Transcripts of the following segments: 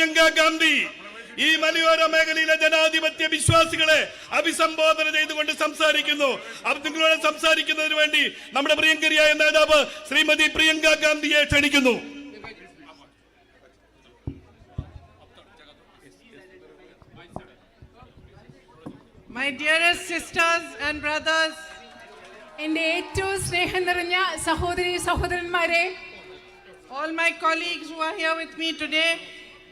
Priyanka Gandhi ഈ മലയോര മേഖലയിലെ ജനാധിപത്യ വിശ്വാസികളെ അഭിസംബോധന ചെയ്തുകൊണ്ട് സംസാരിക്കുന്നു. നിങ്ങളോട് സംസാരിക്കുന്നതിന് വേണ്ടി നമ്മുടെ പ്രിയങ്കരിയായ നേതാവ് ശ്രീമതി പ്രിയങ്ക ഗാന്ധിയെ ക്ഷണിക്കുന്നു. My dearest sisters and brothers, എൻ്റെ ഏറ്റവും സ്നേഹം നിറഞ്ഞ സഹോദരി സഹോദരന്മാരെ, all my colleagues who are here with me today,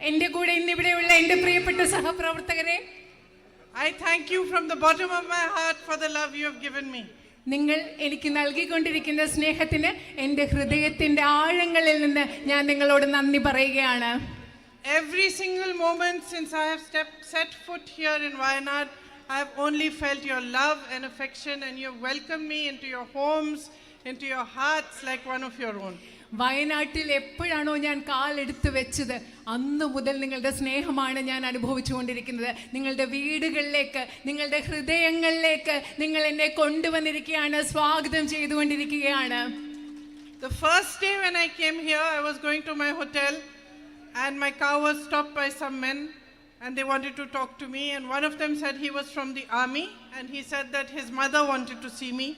എൻ്റെ കൂടെ ഇന്നിവിടെയുള്ള എൻ്റെ പ്രിയപ്പെട്ട സഹപ്രവർത്തകരെ, I thank you from the bottom of my heart for the love you have given me. നിങ്ങൾ എനിക്ക് നൽകിക്കൊണ്ടിരിക്കുന്ന സ്നേഹത്തിന് എൻ്റെ ഹൃദയത്തിൻ്റെ ആഴങ്ങളിൽ നിന്ന് ഞാൻ നിങ്ങളോട് നന്ദി പറയുകയാണ്. Every single moment since I have set foot here in Wayanad, I have only felt your love and affection, and you have welcomed me into your homes, into your hearts like one of your own. വയനാട്ടിൽ എപ്പോഴാണോ ഞാൻ കാലെടുത്ത് വെച്ചത് അന്ന് മുതൽ നിങ്ങളുടെ സ്നേഹമാണ് ഞാൻ അനുഭവിച്ചുകൊണ്ടിരിക്കുന്നത്. നിങ്ങളുടെ വീടുകളിലേക്ക്, നിങ്ങളുടെ ഹൃദയങ്ങളിലേക്ക് നിങ്ങൾ എന്നെ കൊണ്ടുവന്നിരിക്കുകയാണ്, സ്വാഗതം ചെയ്തുകൊണ്ടിരിക്കുകയാണ്. The first day when I came here, I was going to my hotel and my car was stopped by some men and they wanted to talk to me, and one of them said he was from the army and he said that his mother wanted to see me.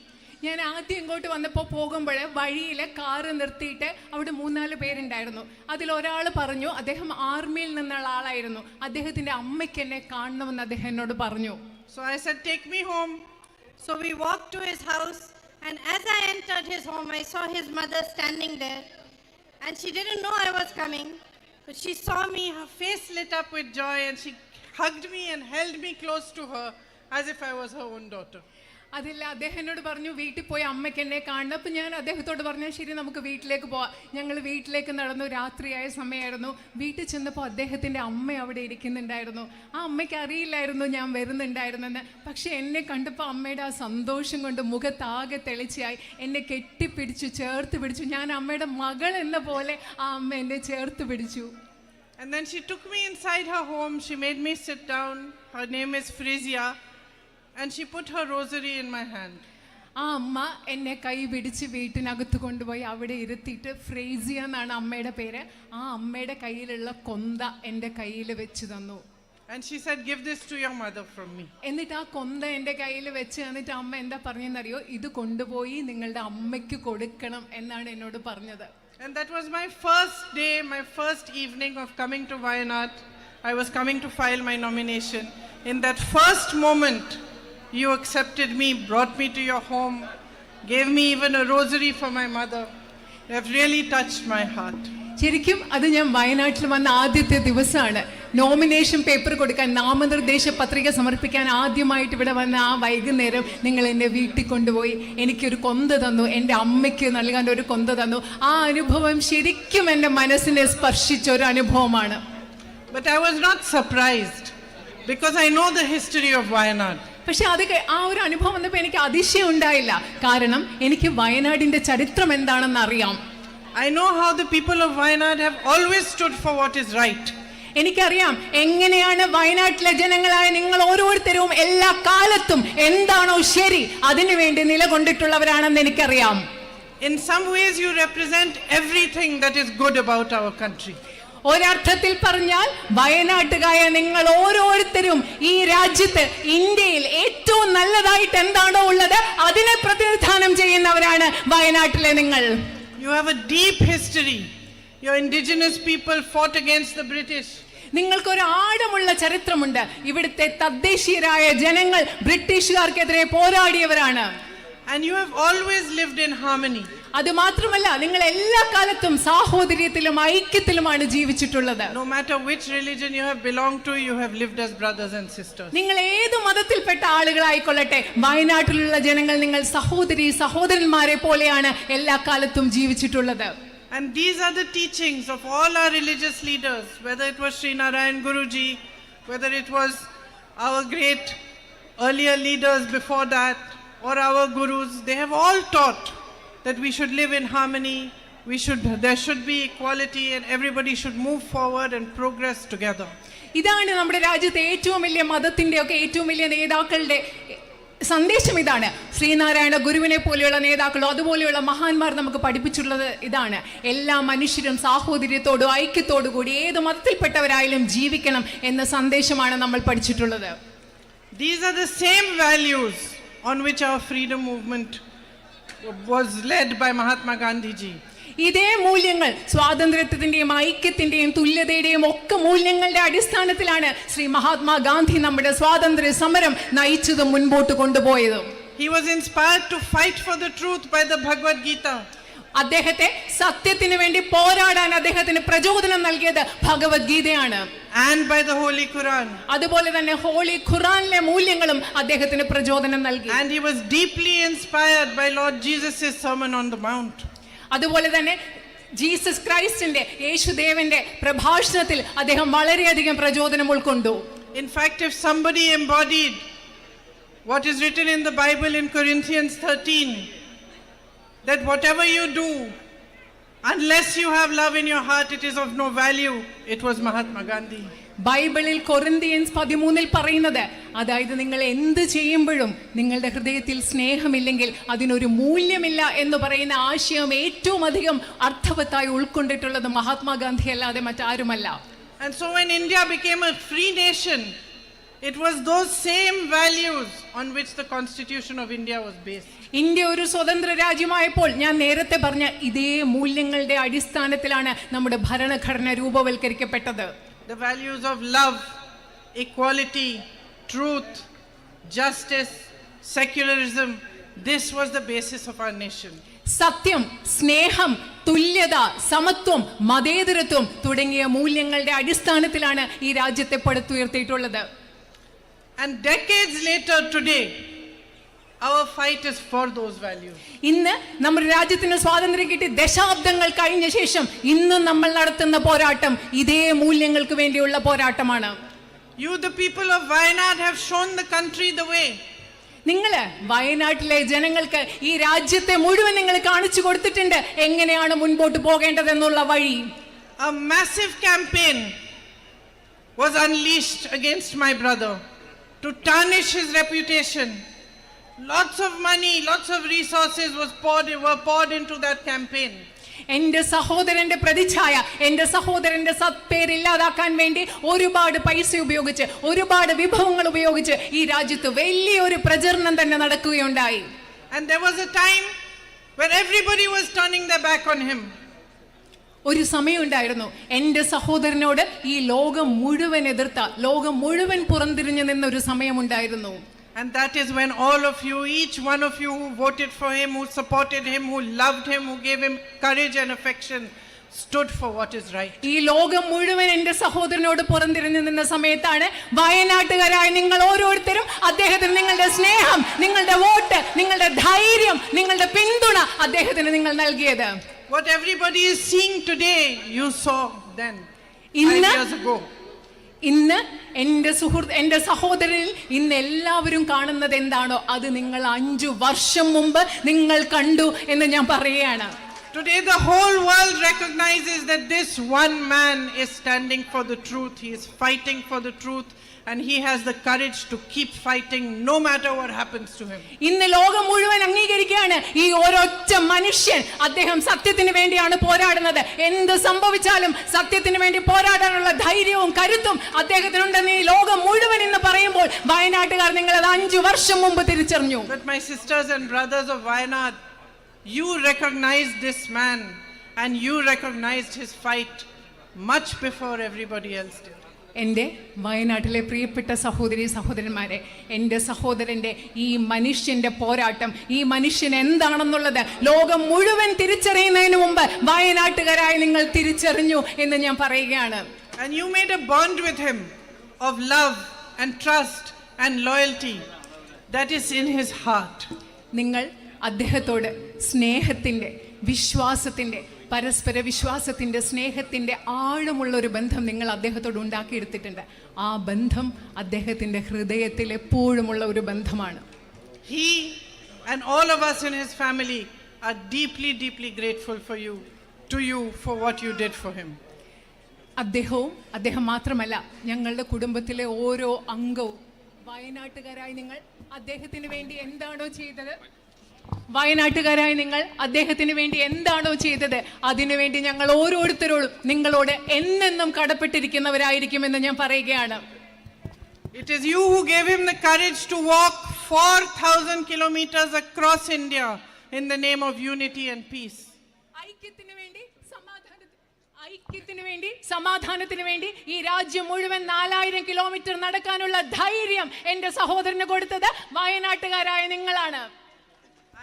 ഞാൻ ആദ്യം ഇങ്ങോട്ട് വന്നപ്പോൾ പോകുമ്പോൾ വഴിയിൽ car നിർത്തിയിട്ട് അവിടെ 3-4 പേരുണ്ടായിരുന്നു. അതിലൊരാൾ പറഞ്ഞു അദ്ദേഹം ആർമിയിൽ നിന്നുള്ള ആളായിരുന്നു, അദ്ദേഹത്തിൻ്റെ അമ്മയ്ക്ക് എന്നെ കാണണമെന്ന് അദ്ദേഹം എന്നോട് പറഞ്ഞു. So I said, take me home. So we walked to his house, and as I entered his home, I saw his mother standing there, and she didn't know I was coming, but she saw me, her face lit up with joy, and she hugged me and held me close to her as if I was her own daughter. അതില്ല, അദ്ദേഹം എന്നോട് പറഞ്ഞു വീട്ടിൽ പോയി അമ്മയ്ക്ക് എന്നെ കാണണം. അപ്പം ഞാൻ അദ്ദേഹത്തോട് പറഞ്ഞു ശരി നമുക്ക് വീട്ടിലേക്ക് പോവാം. ഞങ്ങൾ വീട്ടിലേക്ക് നടന്നു. രാത്രിയായ സമയമായിരുന്നു. വീട്ടിൽ ചെന്നപ്പോൾ അദ്ദേഹത്തിൻ്റെ അമ്മ അവിടെ ഇരിക്കുന്നുണ്ടായിരുന്നു. ആ അമ്മയ്ക്ക് അറിയില്ലായിരുന്നു ഞാൻ വരുന്നുണ്ടായിരുന്നെന്ന്. പക്ഷെ എന്നെ കണ്ടപ്പോൾ അമ്മയുടെ ആ സന്തോഷം കൊണ്ട് മുഖത്താകെ തെളിച്ചായി. എന്നെ കെട്ടിപ്പിടിച്ചു, ചേർത്ത് പിടിച്ചു. ഞാൻ അമ്മയുടെ മകൾ എന്ന പോലെ ആ അമ്മ എന്നെ ചേർത്ത് പിടിച്ചു. And then she took me inside her home. She made me sit down. Her name is Frisia. And she put her rosary in my hand. ആ അമ്മ എന്നെ കൈ പിടിച്ച് വീട്ടിനകത്ത് കൊണ്ടുപോയി അവിടെ ഇരുത്തിയിട്ട്, ഫ്രേസിയ എന്നാണ് അമ്മയുടെ പേര്, ആ അമ്മയുടെ കയ്യിലുള്ള കൊന്ത എൻ്റെ കയ്യിൽ വെച്ച് തന്നു. And she said, give this to your mother from me. എന്നിട്ട് ആ കൊന്ത എൻ്റെ കയ്യിൽ വെച്ച് തന്നിട്ട് അമ്മ എന്താ പറഞ്ഞെന്നറിയോ, ഇത് കൊണ്ടുപോയി നിങ്ങളുടെ അമ്മയ്ക്ക് കൊടുക്കണം എന്നാണ് എന്നോട് പറഞ്ഞത്. And that was my first day, my first evening of coming to Wayanad. I was coming to file my nomination. In that first moment, you accepted me, brought me to your home, gave me even a rosary for my mother. You have really touched my heart. ശരിക്കും അത് ഞാൻ വയനാട്ടിൽ വന്ന ആദ്യത്തെ ദിവസമാണ്. Nomination paper കൊടുക്കാൻ, നാമനിർദ്ദേശ പത്രിക സമർപ്പിക്കാൻ ആദ്യമായിട്ട് ഇവിടെ വന്ന ആ വൈകുന്നേരം നിങ്ങൾ എന്നെ വീട്ടിൽ കൊണ്ടുപോയി എനിക്കൊരു കൊന്ത തന്നു, എൻ്റെ അമ്മയ്ക്ക് നൽകാൻ ഒരു കൊന്ത തന്നു. ആ അനുഭവം ശരിക്കും എൻ്റെ മനസ്സിനെ സ്പർശിച്ച ഒരു അനുഭവമാണ്. But I was not surprised because I know the history of Wayanad. പക്ഷെ അത് ആ ഒരു അനുഭവം വന്നപ്പോൾ എനിക്ക് അതിശയം ഉണ്ടായില്ല. കാരണം എനിക്ക് വയനാടിൻ്റെ ചരിത്രം എന്താണെന്ന് അറിയാം. I know how the people of Wayanad have always stood for what is right. എനിക്കറിയാം എങ്ങനെയാണ് വയനാട്ടിലെ ജനങ്ങളായ നിങ്ങൾ ഓരോരുത്തരും എല്ലാ കാലത്തും എന്താണോ ശരി അതിനുവേണ്ടി നിലകൊണ്ടിട്ടുള്ളവരാണെന്ന് എനിക്കറിയാം. In some ways you represent everything that is good about our country. ഒരർത്ഥത്തിൽ പറഞ്ഞാൽ വയനാട്ടുകായ നിങ്ങൾ ഓരോരുത്തരും ഈ രാജ്യത്ത്, ഇന്ത്യയിൽ ഏറ്റവും നല്ലതായിട്ട് എന്താണോ ഉള്ളത് അതിനെ പ്രതിനിധാനം ചെയ്യുന്നവരാണ് വയനാട്ടിലെ നിങ്ങൾ. You have a deep history. Your indigenous people fought against the British. നിങ്ങൾക്കൊരു ആഴമുള്ള ചരിത്രമുണ്ട്. ഇവിടുത്തെ തദ്ദേശീയരായ ജനങ്ങൾ ബ്രിട്ടീഷുകാർക്കെതിരെ പോരാടിയവരാണ്. And you have always lived in harmony. അത് മാത്രമല്ല നിങ്ങൾ എല്ലാ കാലത്തും സാഹോദര്യത്തിലും ഐക്യത്തിലുമാണ് ജീവിച്ചിട്ടുള്ളത്. No matter which religion you have belonged to, you have lived as brothers and sisters. നിങ്ങൾ ഏത് മതത്തിൽപ്പെട്ട ആളുകളായിക്കൊള്ളട്ടെ, വയനാട്ടിലുള്ള ജനങ്ങൾ നിങ്ങൾ സഹോദരി സഹോദരന്മാരെ പോലെയാണ് എല്ലാ കാലത്തും ജീവിച്ചിട്ടുള്ളത്. And these are the teachings of all our religious leaders, whether it was Sri Narayan Guruji, whether it was our great earlier leaders before that, or our gurus. They have all taught that we should live in harmony, there should be equality, and everybody should move forward and progress together. ഇതാണ് നമ്മുടെ രാജ്യത്തെ ഏറ്റവും വലിയ മതത്തിൻ്റെ ഒക്കെ ഏറ്റവും വലിയ നേതാക്കളുടെ സന്ദേശം ഇതാണ്. ശ്രീനാരായണ ഗുരുവിനെ പോലെയുള്ള നേതാക്കളോ അതുപോലെയുള്ള മഹാന്മാർ നമുക്ക് പഠിപ്പിച്ചിട്ടുള്ളത് ഇതാണ്: എല്ലാ മനുഷ്യരും സാഹോദര്യത്തോടും ഐക്യത്തോടു കൂടി ഏത് മതത്തിൽപ്പെട്ടവരായാലും ജീവിക്കണം എന്ന സന്ദേശമാണ് നമ്മൾ പഠിച്ചിട്ടുള്ളത്. These are the same values on which our freedom movement was led by Mahatma Gandhi ji. ഇതേ മൂല്യങ്ങൾ, സ്വാതന്ത്ര്യത്തിന്റെയും ഐക്യത്തിന്റെയും തുല്യതയുടെയും ഒക്കെ മൂല്യങ്ങളുടെ അടിസ്ഥാനത്തിലാണ് ശ്രീ മഹാത്മാഗാന്ധി നമ്മുടെ സ്വാതന്ത്ര്യ സമരം നയിച്ചതും മുൻപോട്ട് കൊണ്ടുപോയതും. He was inspired to fight for the truth by the Bhagavad Gita. അദ്ദേഹത്തെ സത്യത്തിന് വേണ്ടി പോരാടാൻ അദ്ദേഹത്തിന് പ്രചോദനം നൽകിയത് ഭഗവത്ഗീതയാണ്. And by the Holy Quran. അതുപോലെ തന്നെ ഹോളി ഖുറാനിലെ മൂല്യങ്ങളും അദ്ദേഹത്തിന് പ്രചോദനം നൽകി. And he was deeply inspired by Lord Jesus' Sermon on the Mount. അതുപോലെ തന്നെ ജീസസ് ക്രൈസ്റ്റിന്റെ, യേശുദേവന്റെ പ്രഭാഷണത്തിൽ അദ്ദേഹം വളരെയധികം പ്രചോദനം ഉൾക്കൊണ്ടു. In fact, if somebody embodied what is written in the Bible in Corinthians 13, that whatever you do, unless you have love in your heart, it is of no value, it was Mahatma Gandhi. ബൈബിളിൽ Corinthians 13 പറയുന്നത്, അതായത് നിങ്ങൾ എന്ത് ചെയ്യുമ്പോഴും നിങ്ങളുടെ ഹൃദയത്തിൽ സ്നേഹമില്ലെങ്കിൽ അതിനൊരു മൂല്യമില്ല എന്ന് പറയുന്ന ആശയം ഏറ്റവും അധികം അർത്ഥവത്തായി ഉൾക്കൊണ്ടിട്ടുള്ളത് മഹാത്മാഗാന്ധി അല്ലാതെ മറ്റാരുമല്ല. And so when India became a free nation, it was those same values on which the Constitution of India was based. India ഒരു സ്വതന്ത്ര രാജ്യമായപ്പോൾ ഞാൻ നേരത്തെ പറഞ്ഞ ഇതേ മൂല്യങ്ങളുടെ അടിസ്ഥാനത്തിലാണ് നമ്മുടെ ഭരണഘടന രൂപവൽക്കരിക്കപ്പെട്ടത്. The values of love, equality, truth, justice, secularism, this was the basis of our nation. സത്യം, സ്നേഹം, തുല്യത, സമത്വം, മതേതരത്വം തുടങ്ങിയ മൂല്യങ്ങളുടെ അടിസ്ഥാനത്തിലാണ് ഈ രാജ്യത്തെ പടുത്തുയർത്തിയിട്ടുള്ളത്. And decades later today, our fight is for those values. ഇന്ന് നമ്മുടെ രാജ്യത്തിന് സ്വാതന്ത്ര്യം കിട്ടി ദശാബ്ദങ്ങൾ കഴിഞ്ഞ ശേഷം ഇന്ന് നമ്മൾ നടത്തുന്ന പോരാട്ടം ഇതേ മൂല്യങ്ങൾക്ക് വേണ്ടിയുള്ള പോരാട്ടമാണ്. You, the people of Wayanad, have shown the country the way. നിങ്ങള് വയനാട്ടിലെ ജനങ്ങൾക്ക് ഈ രാജ്യത്തെ മുഴുവൻ നിങ്ങൾ കാണിച്ചു കൊടുത്തിട്ടുണ്ട് എങ്ങനെയാണ് മുൻപോട്ട് പോകേണ്ടതെന്നുള്ള വഴി. A massive campaign was unleashed against my brother to tarnish his reputation. Lots of money, lots of resources were poured into that campaign. എന്റെ സഹോദരന്റെ പ്രതിച്ഛായ, എന്റെ സഹോദരന്റെ സത്പേര് ഇല്ലാതാക്കാൻ വേണ്ടി ഒരുപാട് പൈസ ഉപയോഗിച്ച്, ഒരുപാട് വിഭവങ്ങൾ ഉപയോഗിച്ച് ഈ രാജ്യത്ത് വലിയൊരു പ്രചരണം തന്നെ നടക്കുകയുണ്ടായി. And there was a time where everybody was turning their back on him. ഒരു സമയമുണ്ടായിരുന്നു എന്റെ സഹോദരനോട് ഈ ലോകം മുഴുവൻ എതിർത്ത, ലോകം മുഴുവൻ പുറംതിരിഞ്ഞു നിന്നൊരു സമയമുണ്ടായിരുന്നു. And that is when all of you, each one of you who voted for him, who supported him, who loved him, who gave him courage and affection, stood for what is right. ഈ ലോകം മുഴുവൻ എന്റെ സഹോദരനോട് പുറംതിരിഞ്ഞു നിന്ന സമയത്താണ് വയനാട്ടുകാരായ നിങ്ങൾ ഓരോരുത്തരും അദ്ദേഹത്തിന് നിങ്ങളുടെ സ്നേഹം, നിങ്ങളുടെ വോട്ട്, നിങ്ങളുടെ ധൈര്യം, നിങ്ങളുടെ പിന്തുണ അദ്ദേഹത്തിന് നിങ്ങൾ നൽകിയത്. What everybody is seeing today, you saw then, 5 years ago. ഇന്ന് എന്റെ സഹോദരനിൽ ഇന്ന് എല്ലാവരും കാണുന്നത് എന്താണോ അത് നിങ്ങൾ 5 വർഷം മുമ്പ് നിങ്ങൾ കണ്ടു എന്ന് ഞാൻ പറയുകയാണ്. Today the whole world recognizes that this one man is standing for the truth. He is fighting for the truth and he has the courage to keep fighting no matter what happens to him. ഇന്ന് ലോകം മുഴുവൻ അംഗീകരിക്കുകയാണ് ഈ ഒരൊറ്റ മനുഷ്യൻ അദ്ദേഹം സത്യത്തിന് വേണ്ടിയാണ് പോരാടുന്നത്. എന്ത് സംഭവിച്ചാലും സത്യത്തിന് വേണ്ടി പോരാടാനുള്ള ധൈര്യവും കരുത്തും അദ്ദേഹത്തിനുണ്ടെന്ന് ഈ ലോകം മുഴുവൻ ഇന്ന് പറയുമ്പോൾ വയനാട്ടുകാർ നിങ്ങൾ അത് 5 വർഷം മുമ്പ് തിരിച്ചറിഞ്ഞു. But my sisters and brothers of Wayanad, you recognized this man and you recognized his fight much before everybody else did. എൻ്റെ വയനാട്ടിലെ പ്രിയപ്പെട്ട സഹോദരി സഹോദരന്മാരെ, എൻ്റെ സഹോദരൻ്റെ ഈ മനുഷ്യൻ്റെ പോരാട്ടം, ഈ മനുഷ്യൻ എന്താണെന്നുള്ളത് ലോകം മുഴുവൻ തിരിച്ചറിയുന്നതിന് മുമ്പ് വയനാട്ടുകാരായ നിങ്ങൾ തിരിച്ചറിഞ്ഞു എന്ന് ഞാൻ പറയുകയാണ്. And you made a bond with him of love and trust and loyalty that is in his heart. നിങ്ങൾ അദ്ദേഹത്തോട് സ്നേഹത്തിൻ്റെ, വിശ്വാസത്തിൻ്റെ, പരസ്പര വിശ്വാസത്തിൻ്റെ, സ്നേഹത്തിൻ്റെ ആഴമുള്ള ഒരു ബന്ധം നിങ്ങൾ അദ്ദേഹത്തോട് ഉണ്ടാക്കിയെടുത്തിട്ടുണ്ട്. ആ ബന്ധം അദ്ദേഹത്തിൻ്റെ ഹൃദയത്തിൽ എപ്പോഴുമുള്ള ഒരു ബന്ധമാണ്. He and all of us in his family are deeply, deeply grateful to you for what you did for him. അദ്ദേഹം മാത്രമല്ല, ഞങ്ങളുടെ കുടുംബത്തിലെ ഓരോ അംഗവും വയനാട്ടുകാരായി നിങ്ങൾ അദ്ദേഹത്തിന് വേണ്ടി എന്താണോ ചെയ്തത്, വയനാട്ടുകാരായി നിങ്ങൾ അദ്ദേഹത്തിന് വേണ്ടി എന്താണോ ചെയ്തത്, അതിനുവേണ്ടി ഞങ്ങൾ ഓരോരുത്തരോടും നിങ്ങളോട് എന്നെന്നും കടപ്പെട്ടിരിക്കുന്നവരായിരിക്കുമെന്ന് ഞാൻ പറയുകയാണ്. It is you who gave him the courage to walk 4,000 kilometers across India in the name of unity and peace. ഐക്യത്തിന് വേണ്ടി സമാധാനത്തിന് വേണ്ടി ഈ രാജ്യം മുഴുവൻ 4000 കിലോമീറ്റർ നടക്കാനുള്ള ധൈര്യം എന്റെ സഹോദരന് കൊടുത്തത് വയനാട്ടുകാരായ നിങ്ങളാണ്.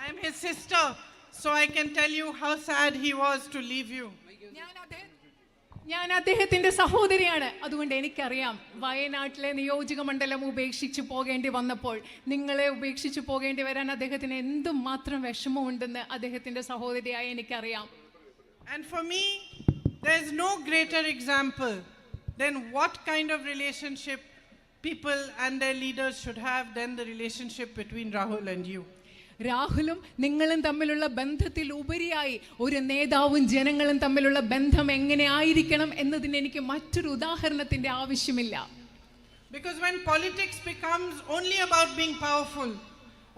I am his sister, so I can tell you how sad he was to leave you. ഞാൻ അദ്ദേഹത്തിന്റെ സഹോദരിയാണ്, അതുകൊണ്ട് എനിക്കറിയാം വയനാട്ടിലെ നിയോജക മണ്ഡലം ഉപേക്ഷിച്ചു പോകേണ്ടി വന്നപ്പോൾ, നിങ്ങളെ ഉപേക്ഷിച്ചു പോകേണ്ടി വരാൻ അദ്ദേഹത്തിന് എന്തുമാത്രം വിഷമമുണ്ടെന്ന് അദ്ദേഹത്തിന്റെ സഹോദരിയായി എനിക്കറിയാം. And for me, there is no greater example than what kind of relationship people and their leaders should have than the relationship between Rahul and you. രാഹുലും നിങ്ങളും തമ്മിലുള്ള ബന്ധത്തിൽ ഉപരിയായി ഒരു നേതാവും ജനങ്ങളും തമ്മിലുള്ള ബന്ധം എങ്ങനെ ആയിരിക്കണം എന്നതിന് എനിക്ക് മറ്റൊരു ഉദാഹരണത്തിന്റെ ആവശ്യമില്ല. Because when politics becomes only about being powerful,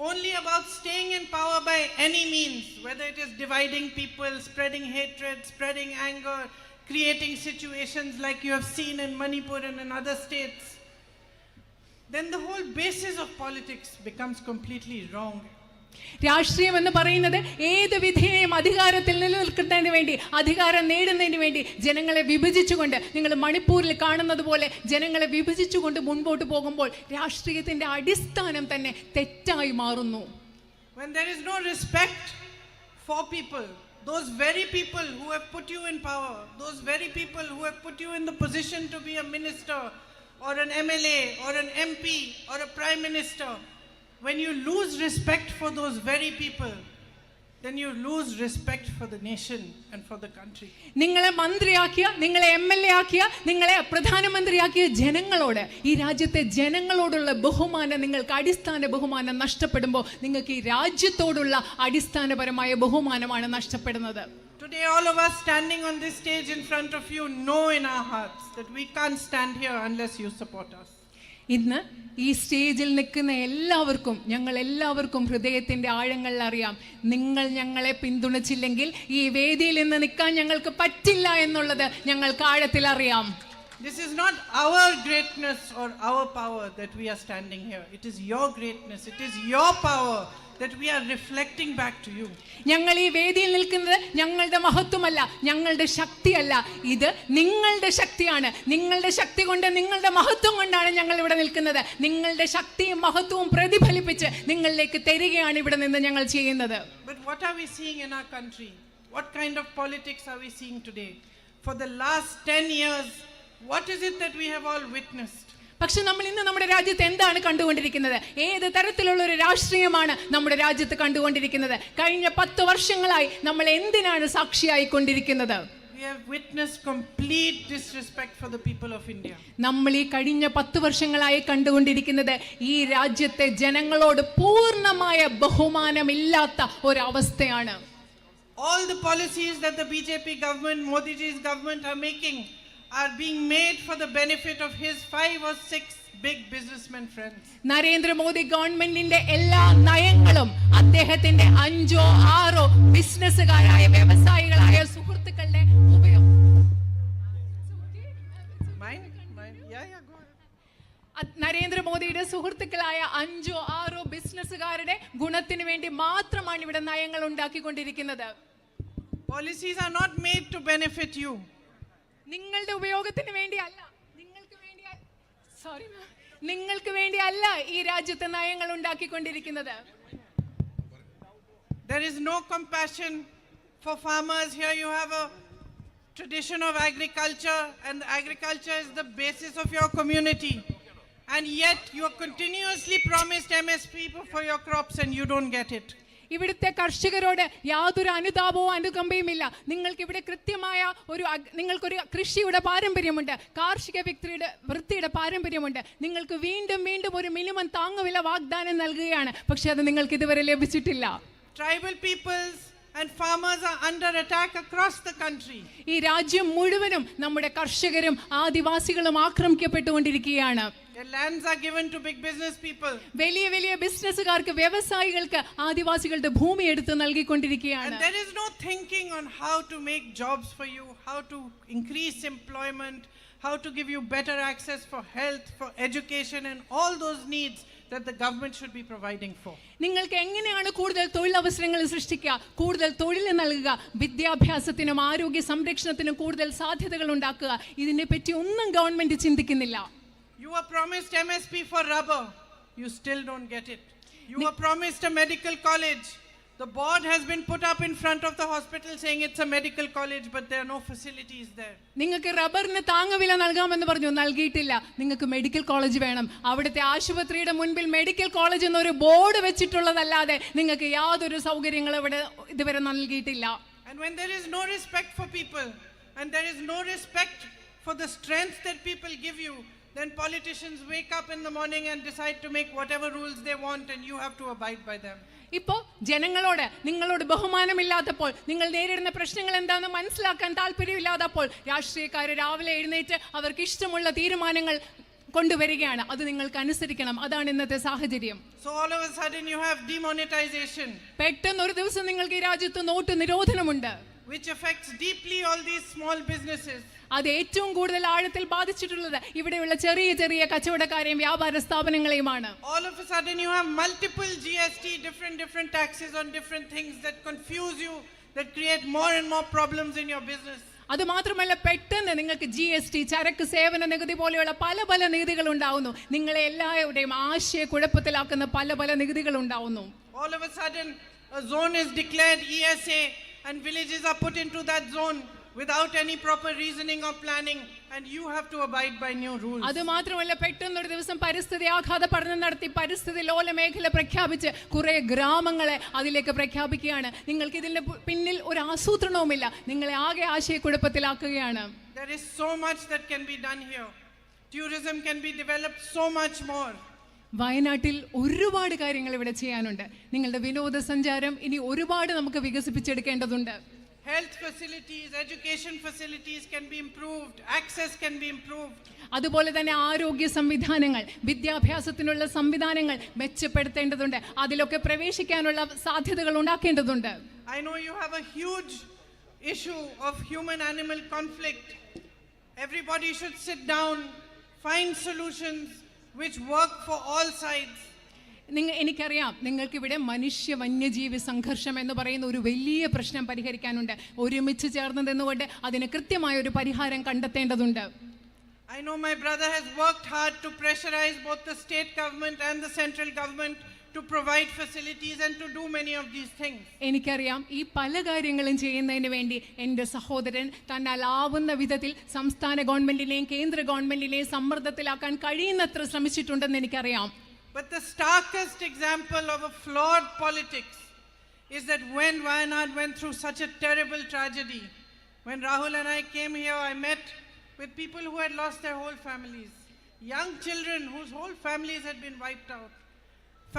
only about staying in power by any means, whether it is dividing people, spreading hatred, spreading anger, creating situations like you have seen in Manipur and in other states, then the whole basis of politics becomes completely wrong. രാഷ്ട്രീയം എന്ന് പറയുന്നത് ഏത് വിധേയം അധികാരത്തിൽ നിലനിൽക്കുന്നതിന് വേണ്ടി, അധികാരം നേടുന്നതിന് വേണ്ടി ജനങ്ങളെ വിഭജിച്ചുകൊണ്ട്, നിങ്ങൾ മണിപ്പൂരിൽ കാണുന്നത് പോലെ ജനങ്ങളെ വിഭജിച്ചുകൊണ്ട് മുൻപോട്ട് പോകുമ്പോൾ രാഷ്ട്രീയത്തിന്റെ അടിസ്ഥാനം തന്നെ തെറ്റായി മാറുന്നു. When there is no respect for people, those very people who have put you in power, those very people who have put you in the position to be a minister or an MLA or an MP or a prime minister, when you lose respect for those very people, then you lose respect for the nation and for the country. നിങ്ങളെ മന്ത്രിയാക്കിയ, നിങ്ങളെ MLA ആക്കിയ, നിങ്ങളെ പ്രധാനമന്ത്രിയാക്കിയ ജനങ്ങളോട്, ഈ രാജ്യത്തെ ജനങ്ങളോടുള്ള ബഹുമാനം, നിങ്ങൾക്ക് അടിസ്ഥാന ബഹുമാനം നഷ്ടപ്പെടുമ്പോൾ നിങ്ങൾക്ക് ഈ രാജ്യത്തോടുള്ള അടിസ്ഥാനപരമായ ബഹുമാനമാണ് നഷ്ടപ്പെടുന്നത്. Today all of us standing on this stage in front of you know in our hearts that we can't stand here unless you support us. ഇന്ന് ഈ സ്റ്റേജിൽ നിൽക്കുന്ന എല്ലാവർക്കും, ഞങ്ങൾ എല്ലാവർക്കും ഹൃദയത്തിന്റെ ആഴങ്ങളിൽ അറിയാം, നിങ്ങൾ ഞങ്ങളെ പിന്തുണച്ചില്ലെങ്കിൽ ഈ വേദിയിൽ നിന്ന് നിൽക്കാൻ ഞങ്ങൾക്ക് പറ്റില്ല എന്നുള്ളത് ഞങ്ങൾക്ക് ആഴത്തിൽ അറിയാം. This is not our greatness or our power that we are standing here. It is your greatness, it is your power that we are reflecting back to you. ഞങ്ങൾ ഈ വേദിയിൽ നിൽക്കുന്നത് ഞങ്ങളുടെ മഹത്വമല്ല, ഞങ്ങളുടെ ശക്തിയല്ല, ഇത് നിങ്ങളുടെ ശക്തിയാണ്. നിങ്ങളുടെ ശക്തി കൊണ്ട്, നിങ്ങളുടെ മഹത്വം കൊണ്ടാണ് ഞങ്ങൾ ഇവിടെ നിൽക്കുന്നത്. നിങ്ങളുടെ ശക്തിയും മഹത്വവും പ്രതിഫലിപ്പിച്ച് നിങ്ങളിലേക്ക് തരികയാണ് ഇവിടെ നിന്ന് ഞങ്ങൾ ചെയ്യുന്നത്. But what are we seeing in our country? What kind of politics are we seeing today? For the last 10 years, what is it that we have all witnessed? പക്ഷെ നമ്മൾ ഇന്ന് നമ്മുടെ രാജ്യത്ത് എന്താണ് കണ്ടുകൊണ്ടിരിക്കുന്നത്? ഏത് തരത്തിലുള്ള ഒരു രാഷ്ട്രീയമാണ് നമ്മുടെ രാജ്യത്ത് കണ്ടുകൊണ്ടിരിക്കുന്നത്? കഴിഞ്ഞ 10 വർഷങ്ങളായി നമ്മൾ എന്തിനാണ് സാക്ഷിയായി കൊണ്ടിരിക്കുന്നത്? We have witnessed complete disrespect for the people of India. നമ്മൾ ഈ കഴിഞ്ഞ 10 വർഷങ്ങളായി കണ്ടുകൊണ്ടിരിക്കുന്നത് ഈ രാജ്യത്തെ ജനങ്ങളോട് പൂർണ്ണമായ ബഹുമാനമില്ലാത്ത ഒരവസ്ഥയാണ്. All the policies that the BJP government, Modi ji's government are making are being made for the benefit of his 5 or 6 big businessmen friends. Narendra Modi ഗവൺമെന്റിന്റെ എല്ലാ നയങ്ങളും അദ്ദേഹത്തിന്റെ 5 or 6 ബിസിനസ്സുകാരായ വ്യവസായികളായ സുഹൃത്തുക്കളുടെ നരേന്ദ്രമോദിയുടെ സുഹൃത്തുക്കളായ 5 or 6 ബിസിനസ്സുകാരുടെ ഗുണത്തിന് വേണ്ടി മാത്രമാണ് ഇവിടെ നയങ്ങൾ ഉണ്ടാക്കിക്കൊണ്ടിരിക്കുന്നത്. Policies are not made to benefit you. നിങ്ങളുടെ ഉപയോഗത്തിന് വേണ്ടിയല്ല, നിങ്ങൾക്ക് വേണ്ടിയല്ല ഈ രാജ്യത്തെ നയങ്ങൾ ഉണ്ടാക്കിക്കൊണ്ടിരിക്കുന്നത്. There is no compassion for farmers. Here you have a tradition of agriculture, and agriculture is the basis of your community, and yet you are continuously promised MSP for your crops and you don't get it. ഇവിടുത്തെ കർഷകരോട് യാതൊരു അനുതാപവും അനുകമ്പയും ഇല്ല. നിങ്ങൾക്ക് ഇവിടെ കൃത്യമായ നിങ്ങൾക്കൊരു കൃഷിയുടെ പാരമ്പര്യമുണ്ട്, കാർഷിക വൃത്തിയുടെ പാരമ്പര്യമുണ്ട്. നിങ്ങൾക്ക് വീണ്ടും വീണ്ടും ഒരു മിനിമം താങ്ങുവില വാഗ്ദാനം നൽകുകയാണ്, പക്ഷെ അത് നിങ്ങൾക്ക് ഇതുവരെ ലഭിച്ചിട്ടില്ല. Tribal peoples and farmers are under attack across the country. ഈ രാജ്യം മുഴുവനും നമ്മുടെ കർഷകരും ആദിവാസികളും ആക്രമിക്കപ്പെട്ടുകൊണ്ടിരിക്കുകയാണ്. Their lands are given to big business people. വലിയ വലിയ ബിസിനസ്സുകാർക്ക്, വ്യവസായികൾക്ക് ആദിവാസികളുടെ ഭൂമി എടുത്ത് നൽകിക്കൊണ്ടിരിക്കുകയാണ്. And there is no thinking on how to make jobs for you, how to increase employment, how to give you better access for health, for education and all those needs that the government should be providing for. നിങ്ങൾക്ക് എങ്ങനെയാണ് കൂടുതൽ തൊഴിലവസരങ്ങൾ സൃഷ്ടിക്കുക, കൂടുതൽ തൊഴിൽ നൽകുക, വിദ്യാഭ്യാസത്തിനും ആരോഗ്യ സംരക്ഷണത്തിനും കൂടുതൽ സാധ്യതകൾ ഉണ്ടാക്കുക, ഇതിനെപ്പറ്റി ഒന്നും ഗവൺമെന്റ് ചിന്തിക്കുന്നില്ല. You were promised MSP for rubber, you still don't get it. You were promised a medical college. The board has been put up in front of the hospital saying it's a medical college, but there are no facilities there. നിങ്ങൾക്ക് റബ്ബറിന് താങ്ങുവില നൽകാമെന്ന് പറഞ്ഞു, നൽകിയിട്ടില്ല. നിങ്ങൾക്ക് medical college വേണം. അവിടുത്തെ ആശുപത്രിയുടെ മുൻപിൽ മെഡിക്കൽ കോളേജ് എന്നൊരു ബോർഡ് വെച്ചിട്ടുള്ളതല്ലാതെ നിങ്ങൾക്ക് യാതൊരു സൗകര്യങ്ങളും ഇവിടെ ഇതുവരെ നൽകിയിട്ടില്ല. And when there is no respect for people and there is no respect for the strength that people give you, then politicians wake up in the morning and decide to make whatever rules they want and you have to abide by them. ഇപ്പോൾ നിങ്ങളോട് ബഹുമാനമില്ലാത്തപ്പോൾ, നിങ്ങൾ നേരിടുന്ന പ്രശ്നങ്ങൾ എന്താണെന്ന് മനസ്സിലാക്കാൻ താല്പര്യമില്ലാത്തപ്പോൾ രാഷ്ട്രീയക്കാർ രാവിലെ എഴുന്നേറ്റ് അവർക്ക് ഇഷ്ടമുള്ള തീരുമാനങ്ങൾ കൊണ്ടുവരികയാണ്. അത് നിങ്ങൾക്ക് അനുസരിക്കണം. അതാണ് ഇന്നത്തെ സാഹചര്യം. So all of a sudden you have demonetization. പെട്ടെന്ന് ഒരു ദിവസം നിങ്ങൾക്ക് ഈ രാജ്യത്ത് not നിരോധനമുണ്ട്, which affects deeply all these small businesses. അത് ഏറ്റവും കൂടുതൽ ആഴത്തിൽ ബാധിച്ചിട്ടുള്ളത് ഇവിടെയുള്ള ചെറിയ ചെറിയ കച്ചവടക്കാരെയും വ്യാപാര സ്ഥാപനങ്ങളെയുമാണ്. All of a sudden you have multiple GST, different taxes on different things that confuse you, that create more and more problems in your business. അത് മാത്രമല്ല, പെട്ടെന്ന് നിങ്ങൾക്ക് GST, ചരക്ക് സേവന നികുതി പോലെയുള്ള പല പല നികുതികൾ ഉണ്ടാവുന്നു. നിങ്ങളെ എല്ലാവരുടെയും ആശയക്കുഴപ്പത്തിലാക്കുന്ന പല പല നികുതികൾ ഉണ്ടാവുന്നു. All of a sudden a zone is declared ESA and villages are put into that zone without any proper reasoning or planning, and you have to abide by new rules. അത് മാത്രമല്ല, പെട്ടെന്ന് ഒരു ദിവസം പരിസ്ഥിതി ആഘാത പഠനം നടത്തി പരിസ്ഥിതി ലോല മേഖല പ്രഖ്യാപിച്ച് കുറെ ഗ്രാമങ്ങളെ അതിലേക്ക് പ്രഖ്യാപിക്കുകയാണ്. നിങ്ങൾക്ക് ഇതിന്റെ പിന്നിൽ ഒരു ആസൂത്രണവുമില്ല. നിങ്ങളെ ആകെ ആശയക്കുഴപ്പത്തിലാക്കുകയാണ്. There is so much that can be done here. Tourism can be developed so much more. വയനാട്ടിൽ ഒരുപാട് കാര്യങ്ങൾ ഇവിടെ ചെയ്യാനുണ്ട്. നിങ്ങളുടെ വിനോദസഞ്ചാരം ഇനി ഒരുപാട് നമുക്ക് വികസിപ്പിച്ചെടുക്കേണ്ടതുണ്ട്. Health facilities, education facilities can be improved, access can be improved. അതുപോലെ തന്നെ ആരോഗ്യ സംവിധാനങ്ങൾ, വിദ്യാഭ്യാസത്തിനുള്ള സംവിധാനങ്ങൾ മെച്ചപ്പെടുത്തേണ്ടതുണ്ട്. അതിലൊക്കെ പ്രവേശിക്കാനുള്ള സാധ്യതകൾ ഉണ്ടാക്കേണ്ടതുണ്ട്. I know you have a huge issue of human animal conflict. Everybody should sit down, find solutions which work for all sides. എനിക്കറിയാം, നിങ്ങൾക്കിവിടെ മനുഷ്യ വന്യജീവി സംഘർഷം എന്ന് പറയുന്ന ഒരു വലിയ പ്രശ്നം പരിഹരിക്കാനുണ്ട്. ഒരുമിച്ച് ചേർന്ന് നിന്നുകൊണ്ട് അതിന് കൃത്യമായ ഒരു പരിഹാരം കണ്ടെത്തേണ്ടതുണ്ട്. I know my brother has worked hard to pressurize both the state government and the central government to provide facilities and to do many of these things. എനിക്കറിയാം, ഈ പല കാര്യങ്ങളും ചെയ്യുന്നതിന് വേണ്ടി എൻ്റെ സഹോദരൻ തന്നാലാവുന്ന വിധത്തിൽ സംസ്ഥാന ഗവൺമെന്റിനെയും കേന്ദ്ര ഗവൺമെന്റിനെയും സമ്മർദ്ദത്തിലാക്കാൻ കഴിയുന്നത്ര ശ്രമിച്ചിട്ടുണ്ടെന്ന് എനിക്കറിയാം. But the starkest example of a flawed politics is that when Wayanad went through such a terrible tragedy, when Rahul and I came here, I met with people who had lost their whole families, young children whose whole families had been wiped out,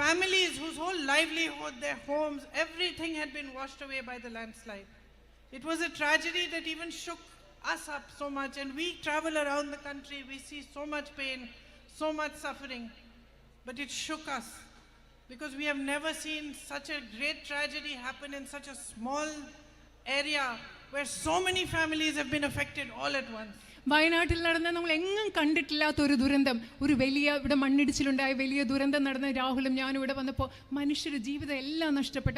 families whose whole livelihood, their homes, everything had been washed away by the landslide. It was a tragedy that even shook us up so much, and we travel around the country, we see so much pain, so much suffering. But it shook us because we have never seen such a great tragedy happen in such a small area where so many families have been affected all at once. വയനാട്ടിൽ നടന്ന നമ്മൾ എങ്ങും കണ്ടിട്ടില്ലാത്ത ഒരു ദുരന്തം, ഒരു വലിയ ഇവിടെ മണ്ണിടിച്ചിലുണ്ടായ വലിയ ദുരന്തം നടന്ന രാഹുലും ഞാനും ഇവിടെ വന്നപ്പോൾ മനുഷ്യർ ജീവിതം എല്ലാം നഷ്ടപ്പെട്ട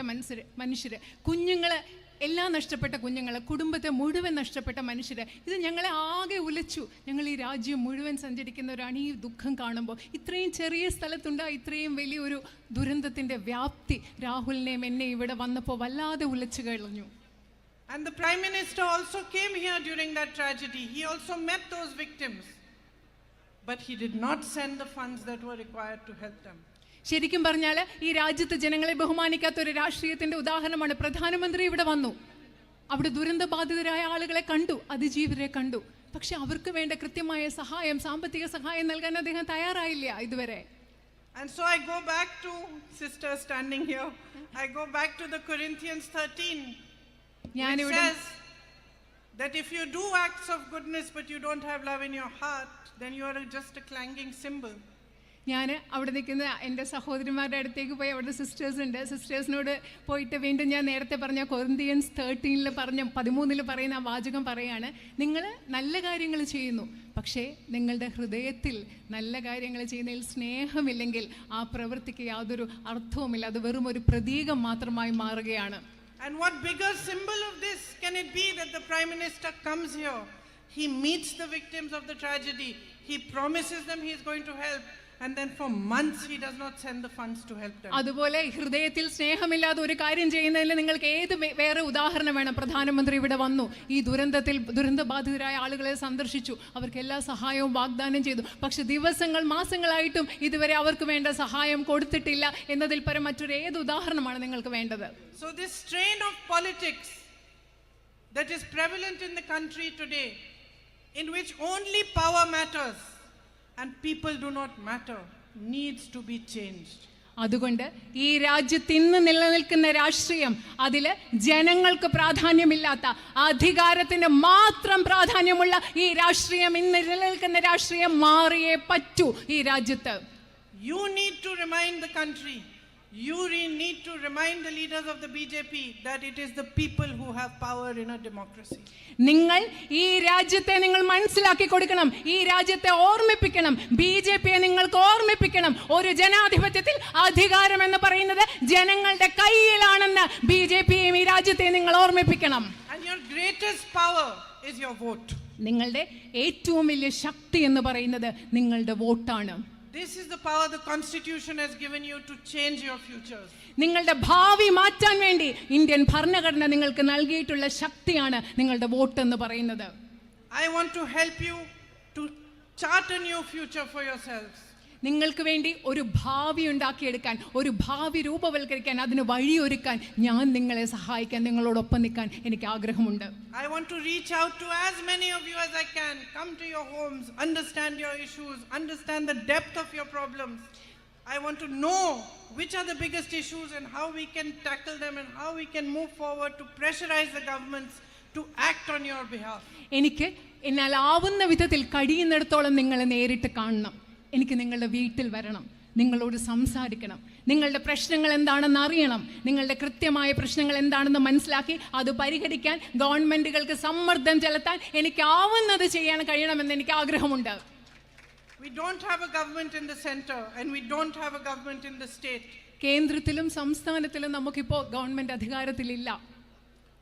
മനുഷ്യർ, കുഞ്ഞുങ്ങളെ എല്ലാം നഷ്ടപ്പെട്ട കുഞ്ഞുങ്ങൾ, കുടുംബത്തെ മുഴുവൻ നഷ്ടപ്പെട്ട മനുഷ്യർ, ഇത് ഞങ്ങളെ ആകെ ഉലച്ചു. ഞങ്ങൾ ഈ രാജ്യം മുഴുവൻ സഞ്ചരിക്കുന്നവരാണ്. ഈ ദുഃഖം കാണുമ്പോൾ ഇത്രയും ചെറിയ സ്ഥലത്തുണ്ടായ ഇത്രയും വലിയൊരു ദുരന്തത്തിൻ്റെ വ്യാപ്തി രാഹുലിനെയും എന്നെ ഇവിടെ വന്നപ്പോൾ വല്ലാതെ ഉലച്ചു കളഞ്ഞു. And the Prime Minister also came here during that tragedy. He also met those victims. But he did not send the funds that were required to help them. ശരിക്കും പറഞ്ഞാൽ ഈ രാജ്യത്ത് ജനങ്ങളെ ബഹുമാനിക്കാത്ത ഒരു രാഷ്ട്രീയത്തിന്റെ ഉദാഹരണമാണ് പ്രധാനമന്ത്രി ഇവിടെ വന്നു. അവിടെ ദുരന്തബാധിതരായ ആളുകളെ കണ്ടു, അതിജീവരെ കണ്ടു. പക്ഷെ അവർക്ക് വേണ്ട കൃത്യമായ സഹായം, സാമ്പത്തിക സഹായം നൽകാൻ അദ്ദേഹം തയ്യാറായില്ല ഇതുവരെ. And so I go back to sister standing here. I go back to the Corinthians 13 It says that if you do acts of goodness but you don't have love in your heart, then you are just a clanging cymbal. ഞാൻ അവിടെ നിൽക്കുന്ന എൻ്റെ സഹോദരിമാരുടെ അടുത്തേക്ക് പോയി, അവിടെ sisters ഉണ്ട്, സിസ്റ്റേഴ്സിനോട് പോയിട്ട് വീണ്ടും ഞാൻ നേരത്തെ പറഞ്ഞ കൊറിന്ത്യൻസ് 13 പറയുന്ന ആ വാചകം പറയാണ്, നിങ്ങൾ നല്ല കാര്യങ്ങൾ ചെയ്യുന്നു, പക്ഷേ നിങ്ങളുടെ ഹൃദയത്തിൽ നല്ല കാര്യങ്ങൾ ചെയ്യുന്നതിൽ സ്നേഹമില്ലെങ്കിൽ ആ പ്രവൃത്തിക്ക് യാതൊരു അർത്ഥവുമില്ല, അത് വെറും ഒരു പ്രതീകം മാത്രമായി മാറുകയാണ്. And what bigger symbol of this can it be that the Prime Minister comes here, he meets the victims of the tragedy, he promises them he is going to help, and then for months he does not send the funds to help them. അതുപോലെ ഹൃദയത്തിൽ സ്നേഹമില്ലാതെ ഒരു കാര്യം ചെയ്യുന്നതിൽ നിങ്ങൾക്ക് ഏത് വേറെ ഉദാഹരണം വേണം? പ്രധാനമന്ത്രി ഇവിടെ വന്നു, ഈ ദുരന്തബാധിതരായ ആളുകളെ സന്ദർശിച്ചു, അവർക്ക് എല്ലാ സഹായവും വാഗ്ദാനം ചെയ്തു, പക്ഷെ ദിവസങ്ങൾ മാസങ്ങളായിട്ടും ഇതുവരെ അവർക്ക് വേണ്ട സഹായം കൊടുത്തിട്ടില്ല എന്നതിൽ പരം മറ്റൊരു ഏത് ഉദാഹരണമാണ് നിങ്ങൾക്ക് വേണ്ടത്? So this strain of politics that is prevalent in the country today, in which only power matters and people do not matter, needs to be changed. അതുകൊണ്ട് ഈ രാജ്യത്ത് ഇന്ന് നിലനിൽക്കുന്ന രാഷ്ട്രീയം, അതില് ജനങ്ങൾക്ക് പ്രാധാന്യമില്ലാത്ത, അധികാരത്തിന് മാത്രം പ്രാധാന്യമുള്ള ഈ രാഷ്ട്രീയം, ഇന്ന് നിലനിൽക്കുന്ന രാഷ്ട്രീയം മാറിയേ പറ്റൂ ഈ രാജ്യത്ത്. You need to remind the country, you need to remind the leaders of the BJP that it is the people who have power in a democracy. നിങ്ങൾ ഈ രാജ്യത്തെ നിങ്ങൾ മനസ്സിലാക്കി കൊടുക്കണം, ഈ രാജ്യത്തെ ഓർമ്മിപ്പിക്കണം, BJPയെ നിങ്ങൾക്ക് ഓർമ്മിപ്പിക്കണം, ഒരു ജനാധിപത്യത്തിൽ അധികാരം എന്ന് പറയുന്നത് ജനങ്ങളുടെ കയ്യിലാണെന്ന് BJPയെയും ഈ രാജ്യത്തെ നിങ്ങൾ ഓർമ്മിപ്പിക്കണം. And your greatest power is your vote. നിങ്ങളുടെ ഏറ്റവും വലിയ ശക്തി എന്ന് പറയുന്നത് നിങ്ങളുടെ വോട്ടാണ്. This is the power the Constitution has given you to change your futures. നിങ്ങളുടെ ഭാവി മാറ്റാൻ വേണ്ടി ഇന്ത്യൻ ഭരണഘടന നിങ്ങൾക്ക് നൽകിയിട്ടുള്ള ശക്തിയാണ് നിങ്ങളുടെ വോട്ട് എന്ന് പറയുന്നത്. I want to help you to chart a new future for yourselves. നിങ്ങൾക്ക് വേണ്ടി ഒരു ഭാവി ഉണ്ടാക്കിയെടുക്കാൻ, ഒരു ഭാവി രൂപവൽക്കരിക്കാൻ, അതിന് വഴിയൊരുക്കാൻ ഞാൻ നിങ്ങളെ സഹായിക്കാൻ, നിങ്ങളോടൊപ്പം നിൽക്കാൻ എനിക്ക് ആഗ്രഹമുണ്ട്. I want to reach out to as many of you as I can, come to your homes, understand your issues, understand the depth of your problems. I want to know which are the biggest issues and how we can tackle them and how we can move forward to pressurize the governments to act on your behalf. എനിക്ക് എന്നാൽ ആവുന്ന വിധത്തിൽ കഴിയുന്നിടത്തോളം നിങ്ങളെ നേരിട്ട് കാണണം. എനിക്ക് നിങ്ങളുടെ വീട്ടിൽ വരണം, നിങ്ങളോട് സംസാരിക്കണം, നിങ്ങളുടെ പ്രശ്നങ്ങൾ എന്താണെന്ന് അറിയണം, നിങ്ങളുടെ കൃത്യമായ പ്രശ്നങ്ങൾ എന്താണെന്ന് മനസ്സിലാക്കി അത് പരിഹരിക്കാൻ ഗവൺമെന്റുകൾക്ക് സമ്മർദ്ദം ചെലുത്താൻ എനിക്ക് ആവുന്നത് ചെയ്യാൻ കഴിയണമെന്ന് എനിക്ക് ആഗ്രഹമുണ്ട്. We don't have a government in the center and we don't have a government in the state. കേന്ദ്രത്തിലും സംസ്ഥാനത്തിലും നമുക്കിപ്പോൾ government അധികാരത്തിലില്ല.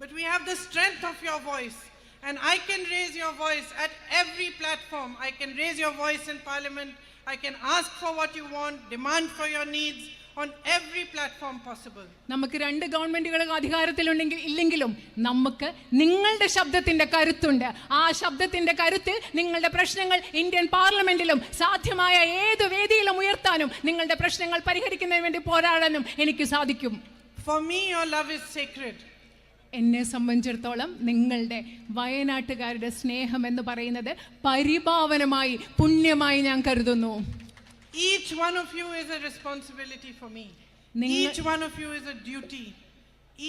But we have the strength of your voice, and I can raise your voice at every platform. I can raise your voice in parliament. I can ask for what you want, demand for your needs on every platform possible. നമുക്ക് രണ്ട് ഗവൺമെന്റുകൾ ഇല്ലെങ്കിലും നമുക്ക് നിങ്ങളുടെ ശബ്ദത്തിന്റെ കരുത്തുണ്ട്. ആ ശബ്ദത്തിന്റെ കരുത്തിൽ നിങ്ങളുടെ പ്രശ്നങ്ങൾ ഇന്ത്യൻ പാർലമെന്റിലും സാധ്യമായ ഏത് വേദിയിലും ഉയർത്താനും നിങ്ങളുടെ പ്രശ്നങ്ങൾ പരിഹരിക്കുന്നതിന് വേണ്ടി പോരാടാനും എനിക്ക് സാധിക്കും. For me, your love is sacred. എന്നെ സംബന്ധിച്ചിടത്തോളം നിങ്ങളുടെ വയനാട്ടുകാരുടെ സ്നേഹം എന്ന് പറയുന്നത് പരിപാവനമായി, പുണ്യമായി ഞാൻ കരുതുന്നു. Each one of you is a responsibility for me. Each one of you is a duty.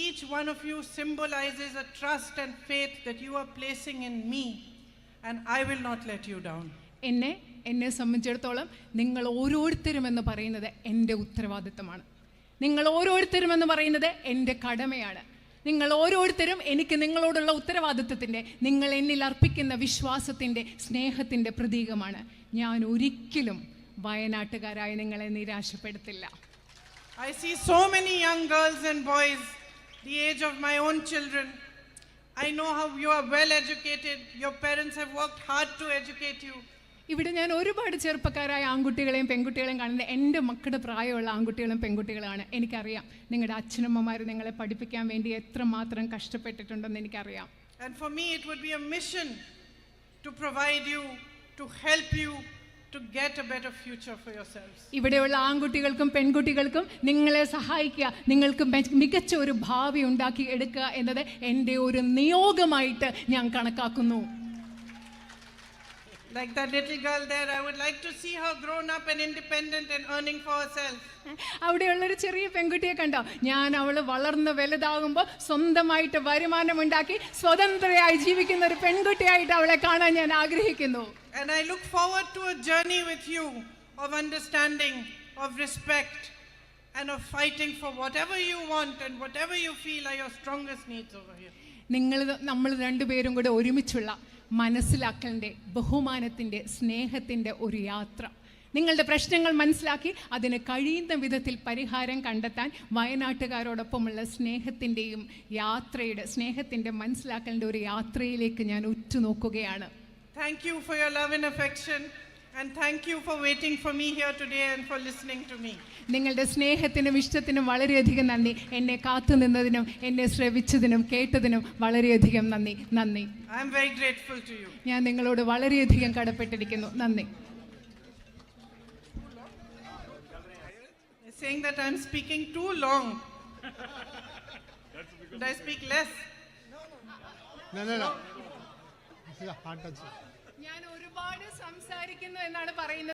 Each one of you symbolizes a trust and faith that you are placing in me, and I will not let you down. എന്നെ സംബന്ധിച്ചിടത്തോളം നിങ്ങൾ ഓരോരുത്തരും എന്ന് പറയുന്നത് എൻ്റെ ഉത്തരവാദിത്തമാണ്. നിങ്ങൾ ഓരോരുത്തരും എന്ന് പറയുന്നത് എൻ്റെ കടമയാണ്. നിങ്ങൾ ഓരോരുത്തരും എനിക്ക് നിങ്ങളോടുള്ള ഉത്തരവാദിത്വത്തിൻ്റെ, നിങ്ങൾ എന്നിൽ അർപ്പിക്കുന്ന വിശ്വാസത്തിൻ്റെ, സ്നേഹത്തിൻ്റെ പ്രതീകമാണ്. ഞാൻ ഒരിക്കലും വയനാട്ടുകാരായ നിങ്ങളെ നിരാശപ്പെടുത്തില്ല. I see so many young girls and boys the age of my own children. I know how you are well educated. Your parents have worked hard to educate you. ഇവിടെ ഞാൻ ഒരുപാട് ചെറുപ്പക്കാരായ ആൺകുട്ടികളെയും പെൺകുട്ടികളെയും കാണുന്നത് എൻ്റെ മക്കളുടെ പ്രായമുള്ള ആൺകുട്ടികളും പെൺകുട്ടികളാണ്. എനിക്കറിയാം നിങ്ങളുടെ അച്ഛനമ്മമാർ നിങ്ങളെ പഠിപ്പിക്കാൻ വേണ്ടി എത്രമാത്രം കഷ്ടപ്പെട്ടിട്ടുണ്ടെന്ന് എനിക്കറിയാം. And for me it would be a mission to provide you, to help you to get a better future for yourselves. ഇവിടെയുള്ള ആൺകുട്ടികൾക്കും പെൺകുട്ടികൾക്കും നിങ്ങളെ സഹായിക്കുക, നിങ്ങൾക്ക് മികച്ച ഒരു ഭാവി ഉണ്ടാക്കി എടുക്കുക എന്നത് എൻ്റെ ഒരു നിയോഗമായിട്ട് ഞാൻ കണക്കാക്കുന്നു. Like that little girl there, I would like to see her grown up and independent and earning for herself. അവിടെയുള്ളൊരു ചെറിയ പെൺകുട്ടിയെ കണ്ടോ? ഞാൻ അവള് വളർന്ന് വലുതാകുമ്പോൾ സ്വന്തമായിട്ട് വരുമാനമുണ്ടാക്കി സ്വതന്ത്രയായി ജീവിക്കുന്ന ഒരു പെൺകുട്ടിയായിട്ട് അവളെ കാണാൻ ഞാൻ ആഗ്രഹിക്കുന്നു. And I look forward to a journey with you of understanding, of respect, and of fighting for whatever you want and whatever you feel are your strongest needs over here. നമ്മൾ രണ്ടുപേരും കൂടെ ഒരുമിച്ചുള്ള മനസ്സിലാക്കലിൻ്റെ, ബഹുമാനത്തിൻ്റെ, സ്നേഹത്തിൻ്റെ ഒരു യാത്ര. നിങ്ങളുടെ പ്രശ്നങ്ങൾ മനസ്സിലാക്കി അതിന് കഴിയുന്ന വിധത്തിൽ പരിഹാരം കണ്ടെത്താൻ വയനാട്ടുകാരോടൊപ്പമുള്ള സ്നേഹത്തിൻ്റെയും യാത്രയുടെ, സ്നേഹത്തിൻ്റെ മനസ്സിലാക്കലിൻ്റെ ഒരു യാത്രയിലേക്ക് ഞാൻ ഉറ്റുനോക്കുകയാണ്. Thank you for your love and affection, and thank you for waiting for me here today and for listening to me. നിങ്ങളുടെ സ്നേഹത്തിനും ഇഷ്ടത്തിനും വളരെയധികം നന്ദി. എന്നെ കാത്തു നിന്നതിനും എന്നെ ശ്രവിച്ചതിനും കേട്ടതിനും വളരെയധികം നന്ദി. നന്ദി. I am very grateful to you. ഞാൻ നിങ്ങളോട് വളരെയധികം കടപ്പെട്ടിരിക്കുന്നു. നന്ദി. They're saying that I am speaking too long. Should I speak less? No. This is a hard touch. ഞാൻ ഒരുപാട് സംസാരിക്കുന്നു എന്നാണ് പറയുന്നത്.